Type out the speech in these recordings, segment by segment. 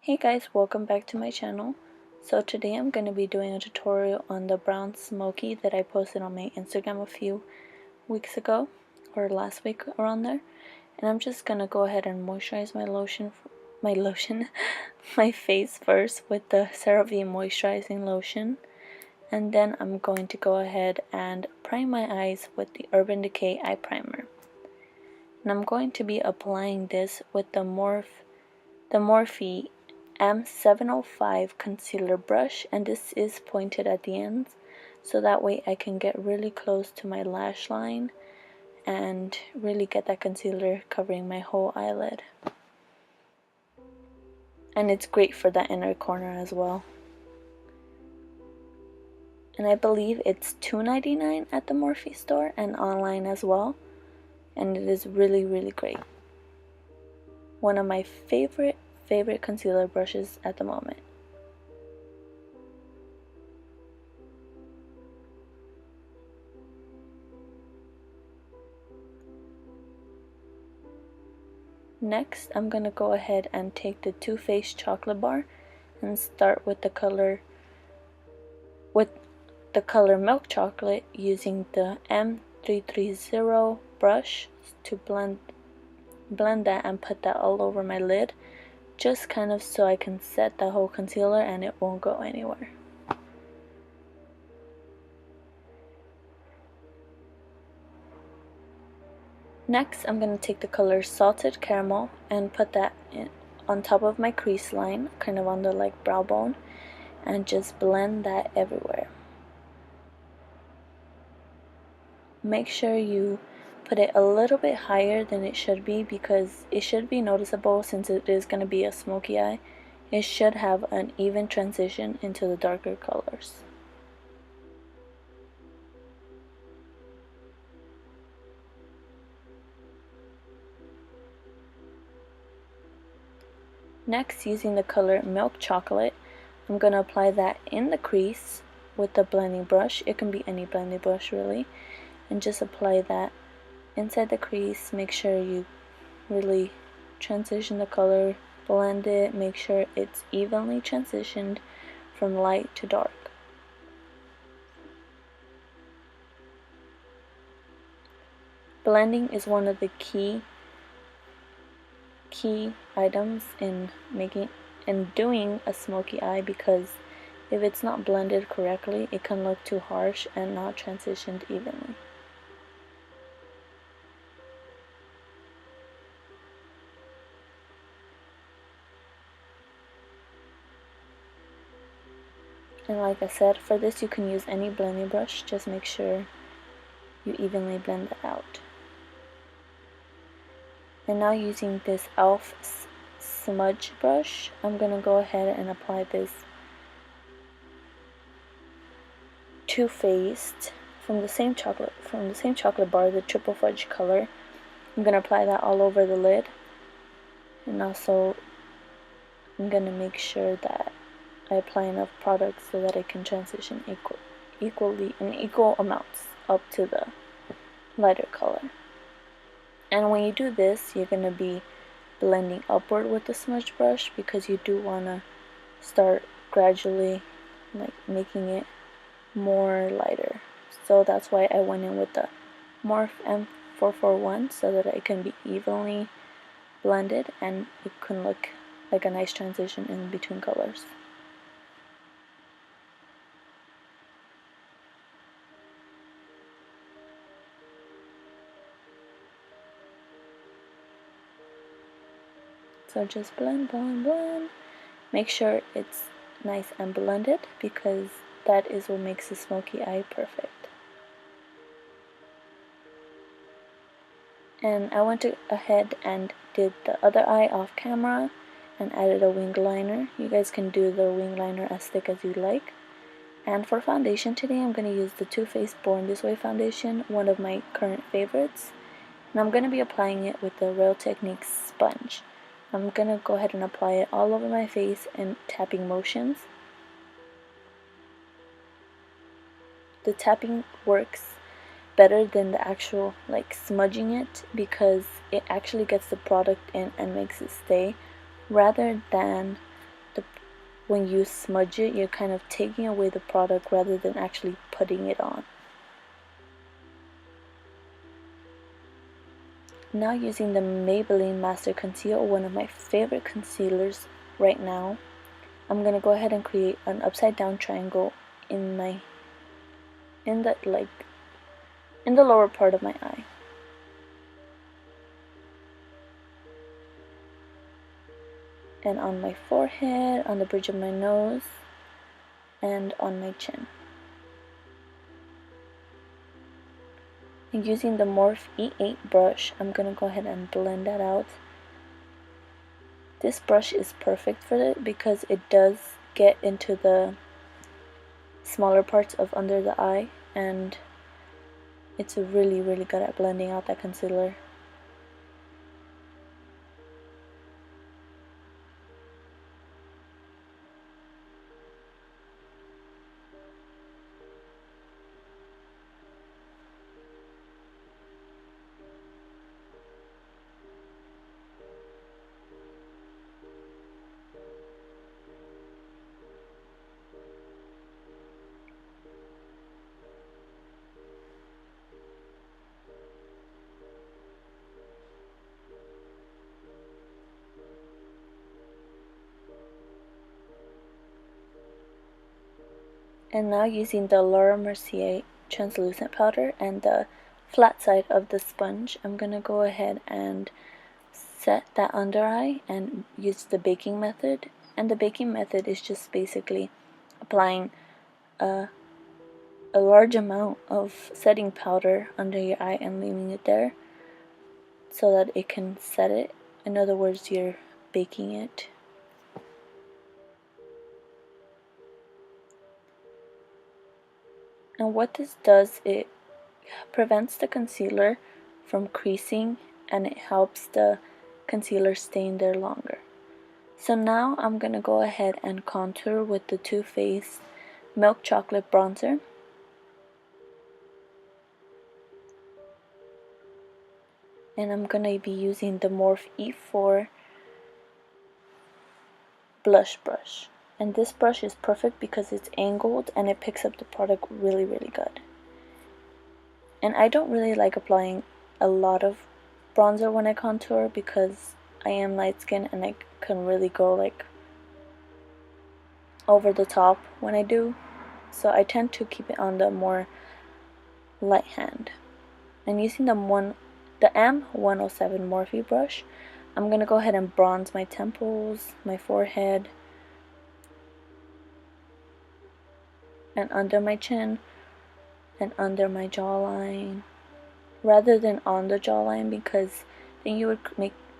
Hey guys, welcome back to my channel. So today I'm going to be doing a tutorial on the brown Smokey that I posted on my Instagram a few weeks ago, or last week around there. And I'm just going to go ahead and moisturize my face first with the CeraVe moisturizing lotion. And then I'm going to go ahead and prime my eyes with the Urban Decay eye primer. And I'm going to be applying this with the Morphe M705 concealer brush, and this is pointed at the ends, so that way I can get really close to my lash line and really get that concealer covering my whole eyelid. And it's great for that inner corner as well. And I believe it's $2.99 at the Morphe store and online as well, and it is really great. One of my favorite concealer brushes at the moment. Next, I'm going to go ahead and take the Toofaced Chocolate Bar and start with the color Milk Chocolate, using the M330 brush to blend that and put that all over my lid, just kind of so I can set the whole concealer and it won't go anywhere. Next, I'm going to take the color Salted Caramel and put that on top of my crease line, kind of on the brow bone, and just blend that everywhere. Make sure you put it a little bit higher than it should be, because it should be noticeable since it is going to be a smoky eye. It should have an even transition into the darker colors. Next, using the color Milk Chocolate, I'm going to apply that in the crease with the blending brush. It can be any blending brush really, and just apply that inside the crease. Make sure you really transition the color, blend it, make sure it's evenly transitioned from light to dark. Blending is one of the key items in doing a smoky eye, because if it's not blended correctly, it can look too harsh and not transitioned evenly. And like I said, for this you can use any blending brush, just make sure you evenly blend that out. And now, using this e.l.f. Smudge Brush, I'm going to go ahead and apply this Toofaced from the same chocolate bar, the triple fudge color. I'm going to apply that all over the lid, and also I'm going to make sure that I apply enough product so that it can transition equally in equal amounts up to the lighter color. And when you do this, you're going to be blending upward with the smudge brush, because you do want to start gradually making it more lighter. So that's why I went in with the Morphe M431, so that it can be evenly blended and it can look like a nice transition in between colors. So just blend. Make sure it's nice and blended, because that is what makes the smoky eye perfect. And I went ahead and did the other eye off camera and added a wing liner. You guys can do the wing liner as thick as you like. And for foundation today, I'm going to use the Too Faced Born This Way foundation, one of my current favorites. And I'm going to be applying it with the Real Techniques sponge. I'm going to go ahead and apply it all over my face in tapping motions. The tapping works better than the actual smudging it, because it actually gets the product in and makes it stay, rather than when you smudge it, you're kind of taking away the product rather than actually putting it on. Now using the Maybelline Master Conceal, one of my favorite concealers right now, I'm gonna go ahead and create an upside down triangle in the lower part of my eye. And on my forehead, on the bridge of my nose, and on my chin. And using the Morphe E8 brush, I'm gonna go ahead and blend that out. This brush is perfect for it because it does get into the smaller parts of under the eye, and it's really good at blending out that concealer. And now using the Mercier Translucent powder and the flat side of the sponge, I'm going to go ahead and set that under eye and use the baking method. And the baking method is just basically applying a large amount of setting powder under your eye and leaving it there so that it can set it. In other words, you're baking it. And what this does, it prevents the concealer from creasing and it helps the concealer stay in there longer. So now I'm going to go ahead and contour with the Too Faced Milk Chocolate Bronzer. And I'm going to be using the Morphe E4 Blush Brush. And this brush is perfect because it's angled and it picks up the product really good. And I don't really like applying a lot of bronzer when I contour because I am light skinned and I can really go like over the top when I do. So I tend to keep it on the more light hand. And using the M107 Morphe brush, I'm going to go ahead and bronze my temples, my forehead, and under my chin, and under my jawline, rather than on the jawline, because then you would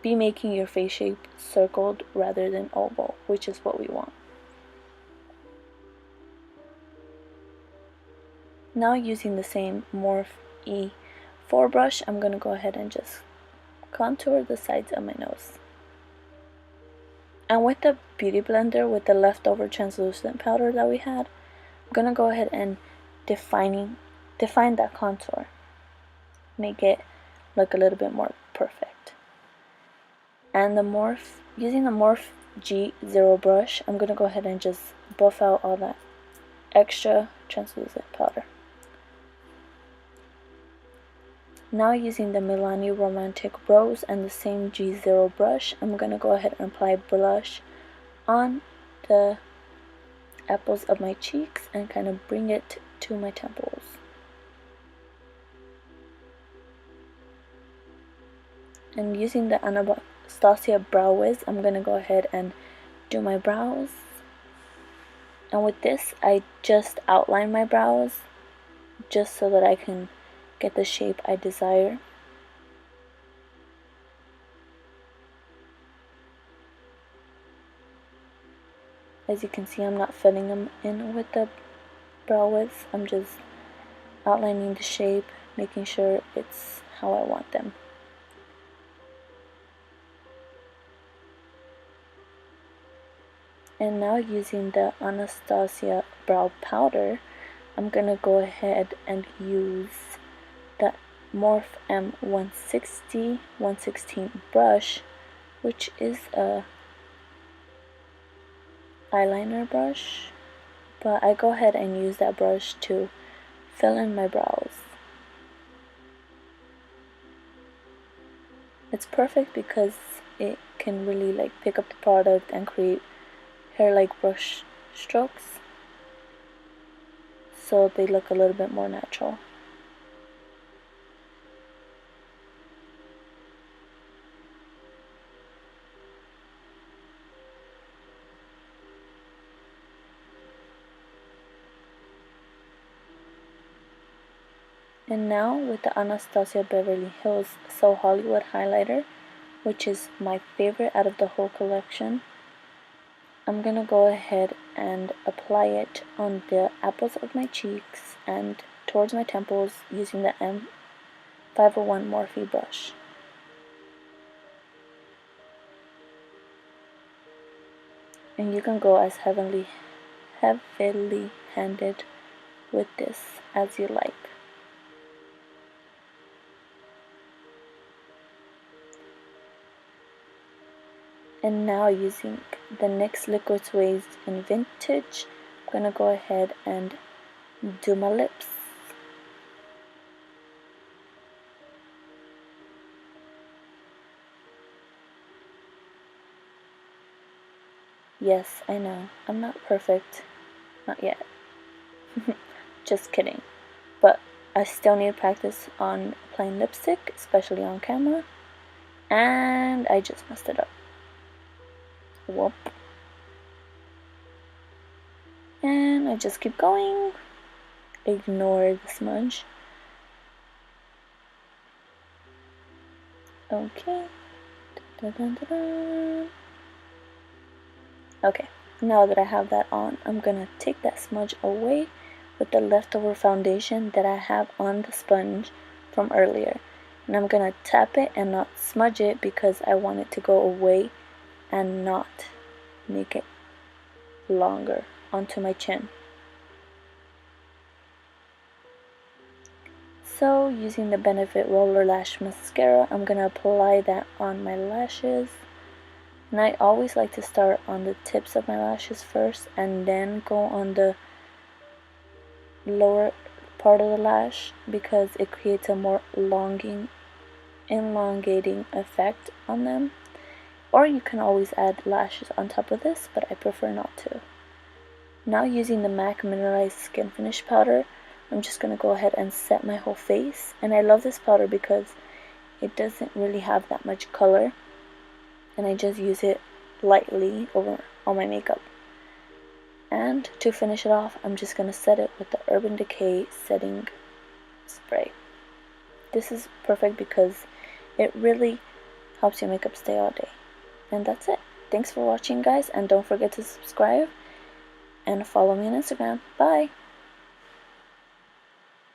be making your face shape circled rather than oval, which is what we want. Now using the same Morphe E4 brush, I'm going to go ahead and just contour the sides of my nose. And with the Beauty Blender, with the leftover translucent powder that we had, I'm going to go ahead and define that contour. Make it look a little bit more perfect. And using the Morphe G0 brush, I'm going to go ahead and just buff out all that extra translucent powder. Now using the Milani Romantic Rose and the same G0 brush, I'm going to go ahead and apply blush on the apples of my cheeks and kind of bring it to my temples. And using the Anastasia Brow Wiz, I'm going to go ahead and do my brows. And with this, I just outline my brows just so that I can get the shape I desire. As you can see, I'm not filling them in with the brow wiz. I'm just outlining the shape, making sure it's how I want them. And now using the Anastasia Brow Powder, I'm gonna go ahead and use the Morphe M160 116 brush, which is a eyeliner brush, but I go ahead and use that brush to fill in my brows. It's perfect because it can really like pick up the product and create hair-like brush strokes, so they look a little bit more natural. And now with the Anastasia Beverly Hills So Hollywood highlighter, which is my favorite out of the whole collection, I'm gonna go ahead and apply it on the apples of my cheeks and towards my temples using the M501 Morphe brush. And you can go as heavily handed with this as you like. And now using the NYX Liquid Suede in Vintage, I'm gonna go ahead and do my lips. Yes, I know, I'm not perfect. Not yet. Just kidding. But I still need practice on applying lipstick, especially on camera. And I just messed it up. Whoop. And I just keep going. Ignore the smudge. Okay. Dun, dun, dun, dun. Okay, now that I have that on, I'm gonna take that smudge away with the leftover foundation that I have on the sponge from earlier. And I'm gonna tap it and not smudge it because I want it to go away and not make it longer onto my chin. So using the Benefit Roller Lash Mascara, I'm gonna apply that on my lashes. And I always like to start on the tips of my lashes first and then go on the lower part of the lash because it creates a more elongating effect on them. Or you can always add lashes on top of this, but I prefer not to. Now using the MAC Mineralized Skin Finish Powder, I'm just going to go ahead and set my whole face. And I love this powder because it doesn't really have that much color. And I just use it lightly over all my makeup. And to finish it off, I'm just going to set it with the Urban Decay setting spray. This is perfect because it really helps your makeup stay all day. And that's it. Thanks for watching, guys, and don't forget to subscribe and follow me on Instagram. Bye!